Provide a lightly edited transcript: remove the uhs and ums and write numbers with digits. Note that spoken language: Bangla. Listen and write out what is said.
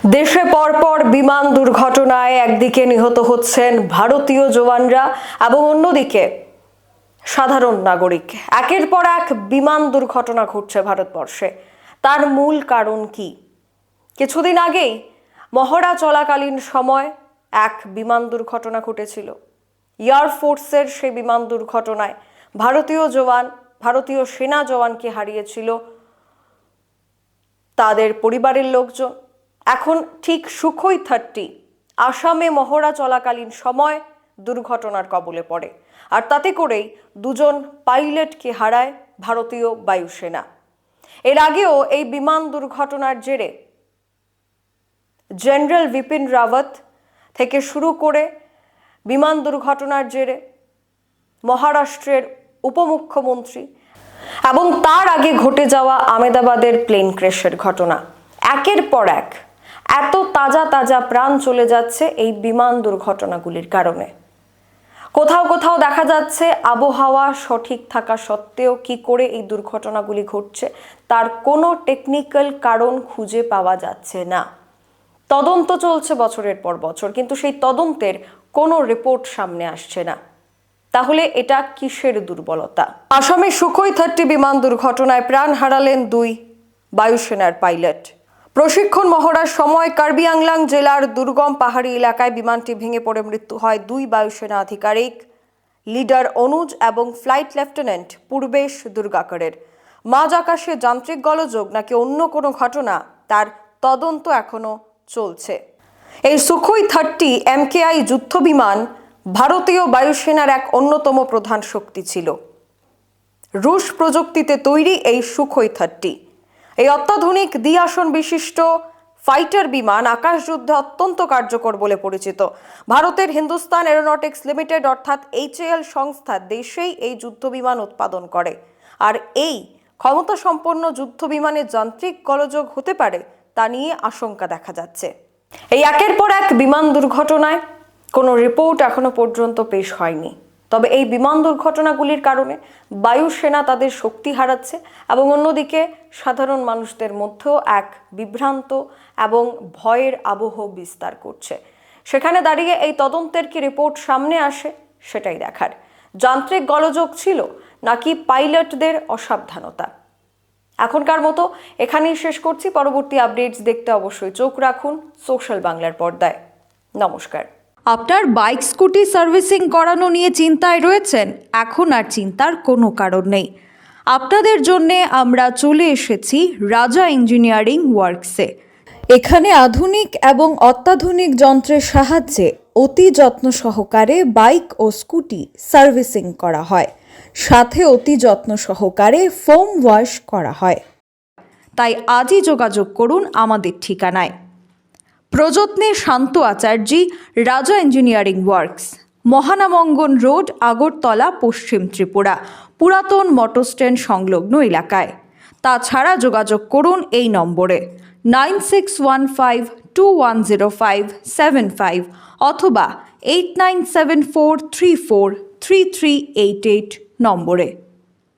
দেশে পরপর বিমান দুর্ঘটনায় একদিকে নিহত হচ্ছেন ভারতীয় জওয়ানরা এবং অন্যদিকে সাধারণ নাগরিক। একের পর এক বিমান দুর্ঘটনা ঘটছে ভারতবর্ষে। তার মূল কারণ কি? কিছুদিন আগেই মহড়া চলাকালীন সময় এক বিমান দুর্ঘটনা ঘটেছিল। এয়ারফোর্সের সেই বিমান দুর্ঘটনায় ভারতীয় সেনা জওয়ানকে হারিয়েছিল তাদের পরিবারের লোকজন। এখন ঠিক সুখোই 30 আসামে মহড়া চলাকালীন সময় দুর্ঘটনার কবলে পড়ে, আর তাতে করেই দুজন পাইলটকে হারায় ভারতীয় বায়ুসেনা। এর আগেও এই বিমান দুর্ঘটনার জেরে জেনারেল বিপিন রাওয়াত থেকে শুরু করে বিমান দুর্ঘটনার জেরে মহারাষ্ট্রের উপমুখ্যমন্ত্রী এবং তার আগে ঘটে যাওয়া আহমেদাবাদের প্লেন ক্র্যাশের ঘটনা, একের পর এক এত তাজা তাজা প্রাণ চলে যাচ্ছে এই বিমান দুর্ঘটনাগুলির কারণে। কোথাও কোথাও দেখা যাচ্ছে আবহাওয়া সঠিক থাকা সত্ত্বেও কি করে এই দুর্ঘটনাগুলি ঘটছে তার কোনো টেকনিক্যাল কারণ খুঁজে পাওয়া যাচ্ছে না। তদন্ত চলছে বছরের পর বছর, কিন্তু সেই তদন্তের কোনো রিপোর্ট সামনে আসছে না। তাহলে এটা কিসের দুর্বলতা? আসামে সুখোই 30 বিমান দুর্ঘটনায় প্রাণ হারালেন 2 বায়ুসেনার পাইলট। প্রশিক্ষণ মহড়ার সময় কার্বি আংলাং জেলার দুর্গম পাহাড়ি এলাকায় বিমানটি ভেঙে পড়ে মৃত্যু হয় 2 বায়ুসেনা আধিকারিক, লিডার অনুজ এবং ফ্লাইট লেফটেন্যান্ট পূর্বেশ দুর্গাকরের। মাঝ আকাশে যান্ত্রিক গোলযোগ নাকি অন্য কোনো ঘটনা, তার তদন্ত এখনো চলছে। এই সুখোই 30 MKI যুদ্ধ বিমান ভারতীয় বায়ুসেনার এক অন্যতম প্রধান শক্তি ছিল। রুশ প্রযুক্তিতে তৈরি এই সুখোই 30 এই অত্যাধুনিক দ্বি-আসন বিশিষ্ট ফাইটার বিমান আকাশ যুদ্ধে অত্যন্ত কার্যকর বলে পরিচিত। ভারতের হিন্দুস্তান এরোনটিক্স লিমিটেড অর্থাৎ HAL সংস্থা দেশেই এই যুদ্ধ বিমান উৎপাদন করে। আর এই ক্ষমতা সম্পন্ন যুদ্ধ বিমানের যান্ত্রিক গোলযোগ হতে পারে তা নিয়ে আশঙ্কা দেখা যাচ্ছে। এই একের পর এক বিমান দুর্ঘটনায় কোনো রিপোর্ট এখনো পর্যন্ত পেশ হয়নি। তবে এই বিমান দুর্ঘটনাগুলির কারণে বায়ুসেনা তাদের শক্তি হারাচ্ছে এবং অন্যদিকে সাধারণ মানুষদের মধ্যেও এক বিভ্রান্ত এবং ভয়ের আবহ বিস্তার করছে। সেখানে দাঁড়িয়ে এই তদন্তের কি রিপোর্ট সামনে আসে সেটাই দেখার। যান্ত্রিক গোলযোগ ছিল নাকি পাইলটদের অসাবধানতা? এখনকার মতো এখানেই শেষ করছি। পরবর্তী আপডেটস দেখতে অবশ্যই চোখ রাখুন সোশ্যাল বাংলার পর্দায়। নমস্কার। আপনার বাইক স্কুটি সার্ভিসিং করানো নিয়ে চিন্তায় রয়েছেন? এখন আর চিন্তার কোনো কারণ নেই। আপনাদের জন্যে আমরা চলে এসেছি রাজা ইঞ্জিনিয়ারিং ওয়ার্কসে। এখানে আধুনিক এবং অত্যাধুনিক যন্ত্রের সাহায্যে অতি যত্ন সহকারে বাইক ও স্কুটি সার্ভিসিং করা হয়, সাথে অতি যত্ন সহকারে ফোম ওয়াশ করা হয়। তাই আজই যোগাযোগ করুন আমাদের ঠিকানায়। প্রযত্নে শান্ত আচার্যি, রাজা engineering works, Mahanamangan road, Agartala, পশ্চিম ত্রিপুরা, পুরাতন মোটর স্ট্যান্ড সংলগ্ন এলাকায়। তাছাড়া যোগাযোগ করুন এই নম্বরে 9615210575 অথবা 8974343388 নম্বরে।